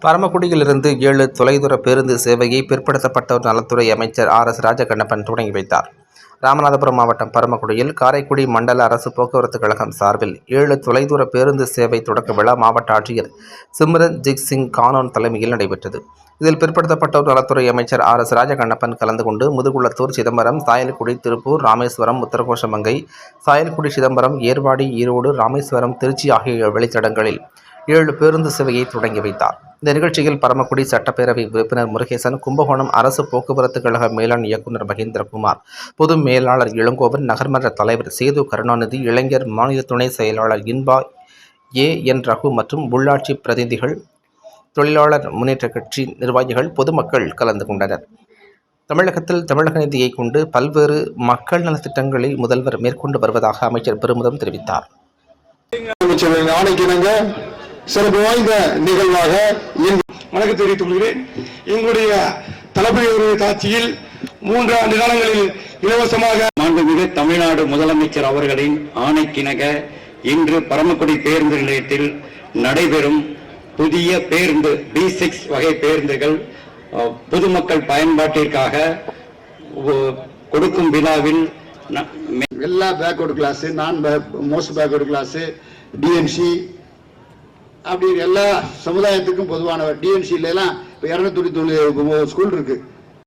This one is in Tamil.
பரமக்குடியிலிருந்து 7 தொலைதூர பேருந்து சேவையை பிற்படுத்தப்பட்டோர் நலத்துறை அமைச்சர் RS ராஜகண்ணப்பன் தொடங்கி வைத்தார். ராமநாதபுரம் மாவட்டம் பரமக்குடியில் காரைக்குடி மண்டல அரசு போக்குவரத்து கழகம் சார்பில் 7 தொலைதூர பேருந்து சேவை தொடக்க விழா மாவட்ட ஆட்சியர் சிம்ரன்ஜித் சிங் கானோன் தலைமையில் நடைபெற்றது. இதில் பிற்படுத்தப்பட்டோர் நலத்துறை அமைச்சர் RS ராஜகண்ணப்பன் கலந்து கொண்டு முதுகுளத்தூர், சிதம்பரம், சாயல்குடி, திருப்பூர், ராமேஸ்வரம், உத்தரகோசமங்கை, சாயல்குடி, சிதம்பரம், ஏர்வாடி, ஈரோடு, ராமேஸ்வரம், திருச்சி ஆகிய வழித்தடங்களில் 7 பேருந்து சேவையை தொடங்கி வைத்தார். இந்த நிகழ்ச்சியில் பரமக்குடி சட்டப்பேரவை உறுப்பினர் முருகேசன், கும்பகோணம் அரசு போக்குவரத்து கழக மேலாண் இயக்குநர் மகேந்திரகுமார், பொது மேலாளர் இளங்கோவன், நகர்மன்ற தலைவர் சேது கருணாநிதி, இளைஞர் மாநில துணை செயலாளர் இன்பா AN ரகு மற்றும் உள்ளாட்சி பிரதிநிதிகள், தொழிலாளர் முன்னேற்ற கட்சி நிர்வாகிகள், பொதுமக்கள் கலந்து கொண்டனர். தமிழகத்தில் தமிழக நிதியை கொண்டு பல்வேறு மக்கள் நலத்திட்டங்களை முதல்வர் மேற்கொண்டு வருவதாக அமைச்சர் பெருமிதம் தெரிவித்தார். சிறப்பு வாய்ந்த நிகழ்வாக வணக்கம் தெரிவித்துக் கொள்கிறேன். எங்களுடைய தளபதியுடைய காட்சியில் 3 ஆண்டு காலங்களில் இலவசமாக மாண்புமிகு தமிழ்நாடு முதலமைச்சர் அவர்களின் ஆணைக்கிணங்க இன்று பரமக்குடி பேருந்து நிலையத்தில் நடைபெறும் புதிய பேருந்து B6 வகை பேருந்துகள் பொதுமக்கள் பயன்பாட்டிற்காக கொடுக்கும் விழாவில் எல்லா பேக்வர்டு கிளாஸ், நான் மோஸ்ட் பேக்வர்டு கிளாஸ், DNC அப்படி எல்லா சமுதாயத்துக்கும் பொதுவானவர். DNC எல்லாம் 299 ஸ்கூல் இருக்கு.